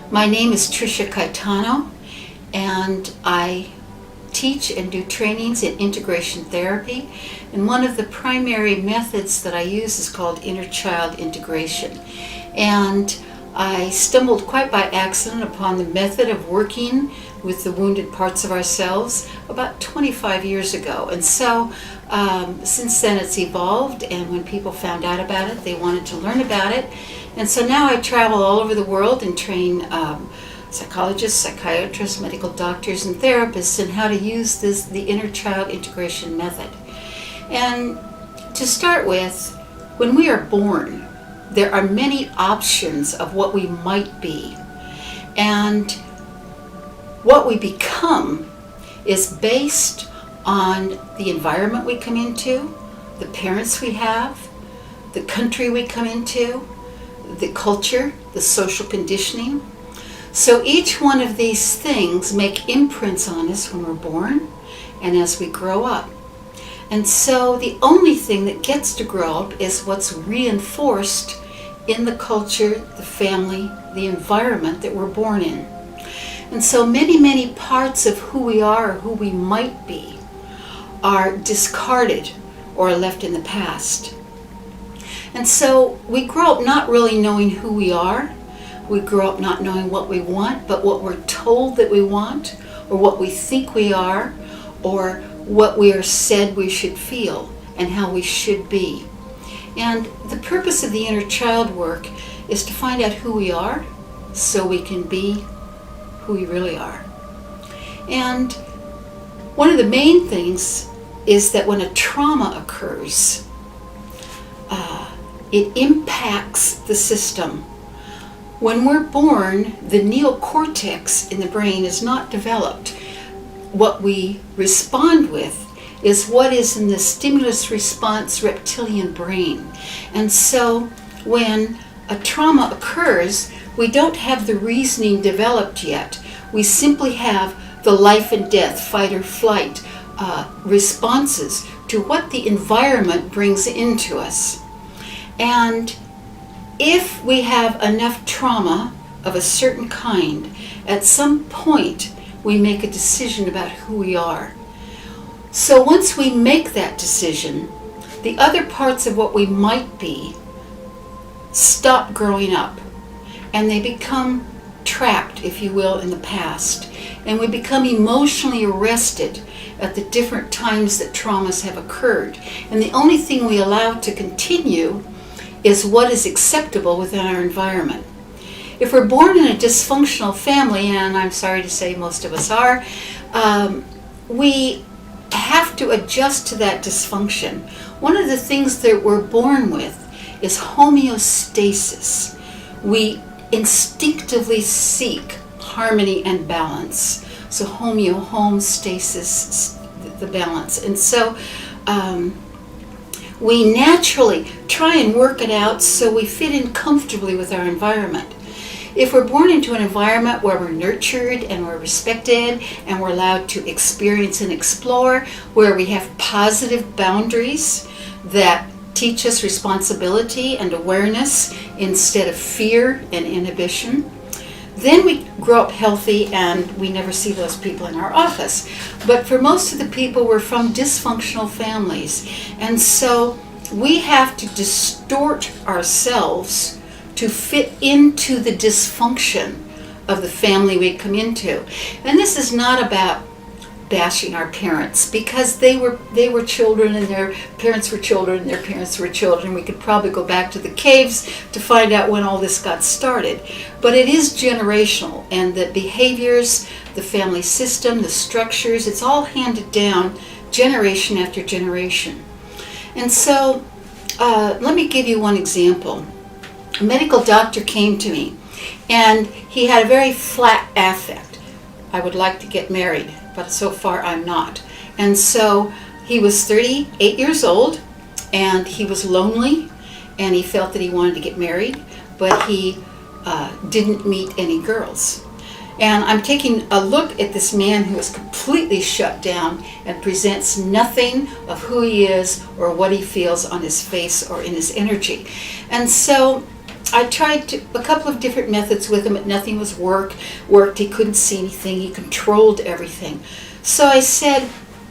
My name is Trisha Caetano, and I teach and do trainings in integration therapy. And one of the primary methods that I use is called inner child integration. And I stumbled quite by accident upon the method of working with the wounded parts of ourselves about 25 years ago. And so since then it's evolved, and when people found out about it, they wanted to learn about it. And so now I travel all over the world and train psychologists, psychiatrists, medical doctors, and therapists in how to use the inner child integration method. And to start with, when we are born, there are many options of what we might be. And what we become is based on the environment we come into, the parents we have, the country we come into, the culture, the social conditioning. So each one of these things make imprints on us when we're born and as we grow up. And so the only thing that gets to grow up is what's reinforced in the culture, the family, the environment that we're born in. And so many parts of who we are or who we might be are discarded or left in the past. And so we grow up not really knowing who we are. We grow up not knowing what we want, but what we're told that we want, or what we think we are, or what we are said we should feel and how we should be. And the purpose of the inner child work is to find out who we are so we can be who we really are. And one of the main things is that when a trauma occurs, it impacts the system. When we're born, the neocortex in the brain is not developed. What we respond with is what is in the stimulus response reptilian brain. And so when a trauma occurs, we don't have the reasoning developed yet. We simply have the life and death, fight or flight responses to what the environment brings into us. And if we have enough trauma of a certain kind, at some point we make a decision about who we are. So once we make that decision, the other parts of what we might be stop growing up, and they become trapped, if you will, in the past. And we become emotionally arrested at the different times that traumas have occurred. And the only thing we allow to continue is what is acceptable within our environment. If we're born in a dysfunctional family, and I'm sorry to say most of us are, we have to adjust to that dysfunction. One of the things that we're born with is homeostasis. We instinctively seek harmony and balance. So home, stasis, the balance. And so we naturally try and work it out so we fit in comfortably with our environment. If we're born into an environment where we're nurtured and we're respected and we're allowed to experience and explore, where we have positive boundaries that teach us responsibility and awareness instead of fear and inhibition, then we grow up healthy and we never see those people in our office. But for most of the people, we're from dysfunctional families. And so we have to distort ourselves to fit into the dysfunction of the family we come into. And this is not about bashing our parents, because they were children and their parents were children and their parents were children. We could probably go back to the caves to find out when all this got started. But it is generational, and the behaviors, the family system, the structures, it's all handed down generation after generation. And so let me give you one example. A medical doctor came to me, and he had a very flat affect. I would like to get married, but so far I'm not. And so he was 38 years old, and he was lonely, and he felt that he wanted to get married, but he didn't meet any girls. And I'm taking a look at this man who is completely shut down and presents nothing of who he is or what he feels on his face or in his energy. And so I tried a couple of different methods with him, but nothing was worked. He couldn't see anything. He controlled everything. So I said,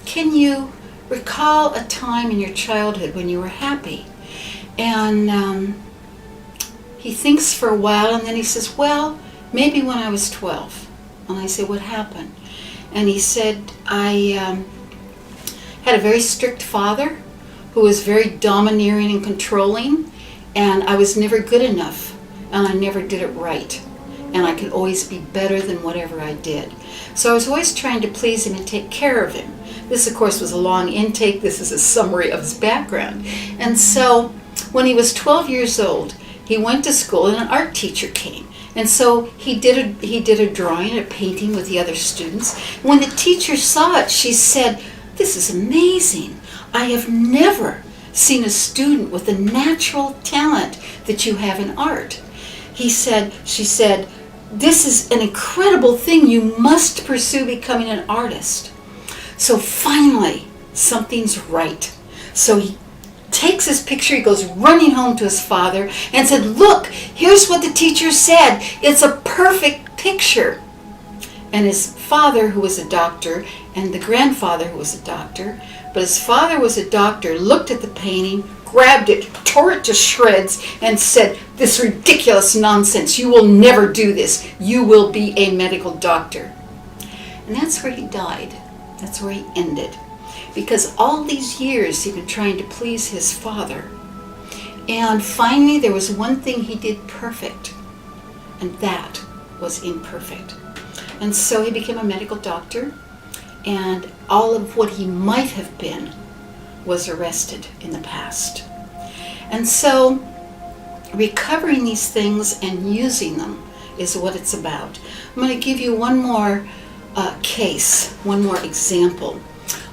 can you recall a time in your childhood when you were happy? And he thinks for a while, and then he says, well, maybe when I was 12. And I say, what happened? And he said, I had a very strict father who was very domineering and controlling, and I was never good enough, and I never did it right, and I could always be better than whatever I did. So I was always trying to please him and take care of him. This, of course, was a long intake. This is a summary of his background. And so when he was 12 years old, he went to school, and an art teacher came. And so he did a drawing, a painting with the other students. When the teacher saw it, she said, this is amazing. I have never seen a student with the natural talent that you have in art. She said, this is an incredible thing. You must pursue becoming an artist. So finally, something's right. So he takes his picture, he goes running home to his father and said, look, here's what the teacher said. It's a perfect picture. And his father, who was a doctor, and the grandfather, who was a doctor, but his father was a doctor, looked at the painting, grabbed it, tore it to shreds, and said, this ridiculous nonsense, you will never do this. You will be a medical doctor. And that's where he died. That's where he ended. Because all these years he'd been trying to please his father. And finally there was one thing he did perfect, and that was imperfect. And so he became a medical doctor, and all of what he might have been was arrested in the past. And so recovering these things and using them is what it's about. I'm going to give you one more case, one more example.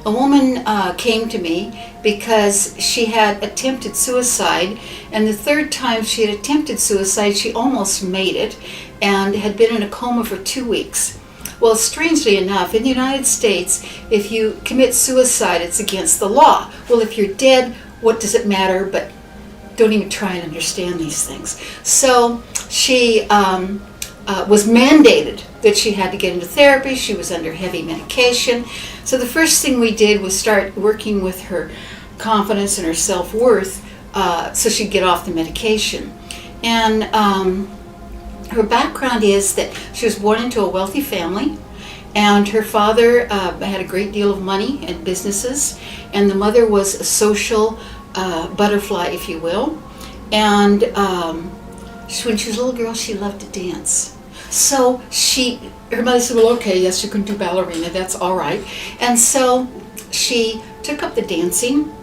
A woman came to me because she had attempted suicide, and the third time she had attempted suicide, she almost made it and had been in a coma for 2 weeks. Well, strangely enough, in the United States, if you commit suicide, it's against the law. Well, if you're dead, what does it matter? But don't even try and understand these things. So she was mandated that she had to get into therapy. She was under heavy medication. So the first thing we did was start working with her confidence and her self-worth so she'd get off the medication. And her background is that she was born into a wealthy family, and her father had a great deal of money and businesses, and the mother was a social butterfly, if you will. And when she was a little girl, she loved to dance. So her mother said, well, okay, yes, you can do ballerina, that's all right. And so she took up the dancing,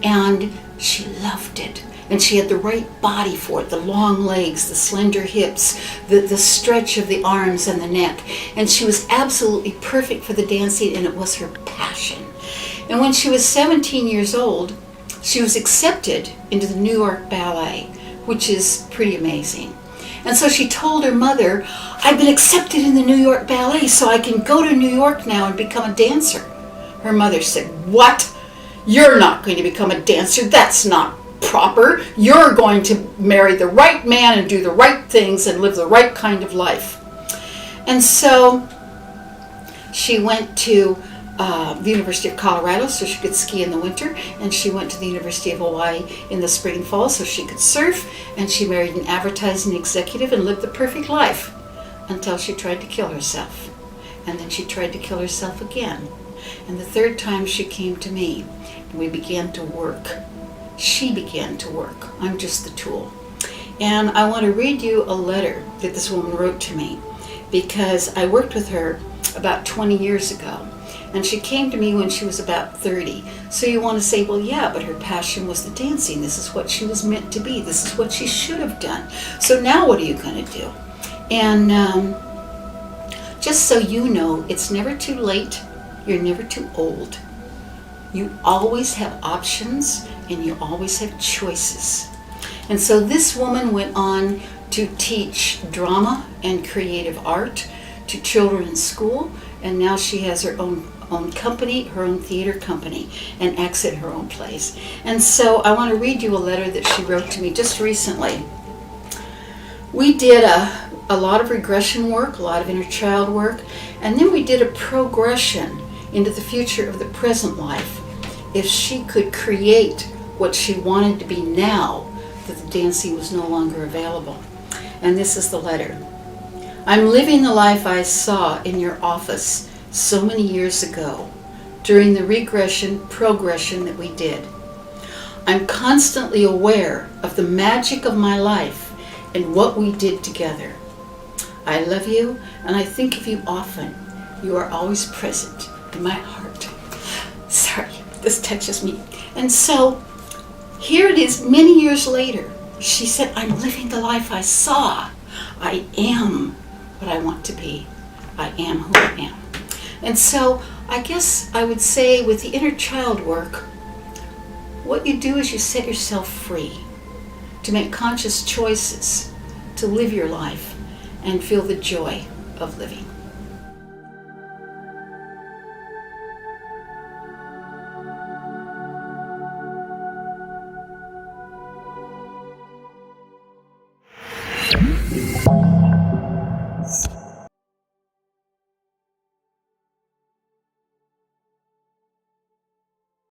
and she loved it. And she had the right body for it, the long legs, the slender hips, the stretch of the arms and the neck. And she was absolutely perfect for the dancing, and it was her passion. And when she was 17 years old, she was accepted into the New York Ballet, which is pretty amazing. And so she told her mother, I've been accepted in the New York Ballet, so I can go to New York now and become a dancer. Her mother said, what? You're not going to become a dancer. That's not proper. You're going to marry the right man and do the right things and live the right kind of life. And so she went to the University of Colorado so she could ski in the winter, and she went to the University of Hawaii in the spring and fall so she could surf, and she married an advertising executive and lived the perfect life until she tried to kill herself. And then she tried to kill herself again. And the third time she came to me, and we began to work. She began to work. I'm just the tool. And I want to read you a letter that this woman wrote to me, because I worked with her about 20 years ago. And she came to me when she was about 30. So you want to say, well, yeah, but her passion was the dancing. This is what she was meant to be. This is what she should have done. So now what are you going to do? And just so you know, it's never too late. You're never too old. You always have options, and you always have choices. And so this woman went on to teach drama and creative art to children in school, and now she has her own company, her own theater company, and acts in her own plays. And so I want to read you a letter that she wrote to me just recently. We did a lot of regression work, a lot of inner child work, and then we did a progression into the future of the present life. If she could create what she wanted to be now that the dancing was no longer available. And this is the letter. I'm living the life I saw in your office so many years ago during the regression progression that we did. I'm constantly aware of the magic of my life and what we did together. I love you and I think of you often. You are always present in my heart. Sorry, this touches me. And so here it is many years later. She said, I'm living the life I saw. I am what I want to be. I am who I am. And so I guess I would say with the inner child work, what you do is you set yourself free to make conscious choices, to live your life and feel the joy of living.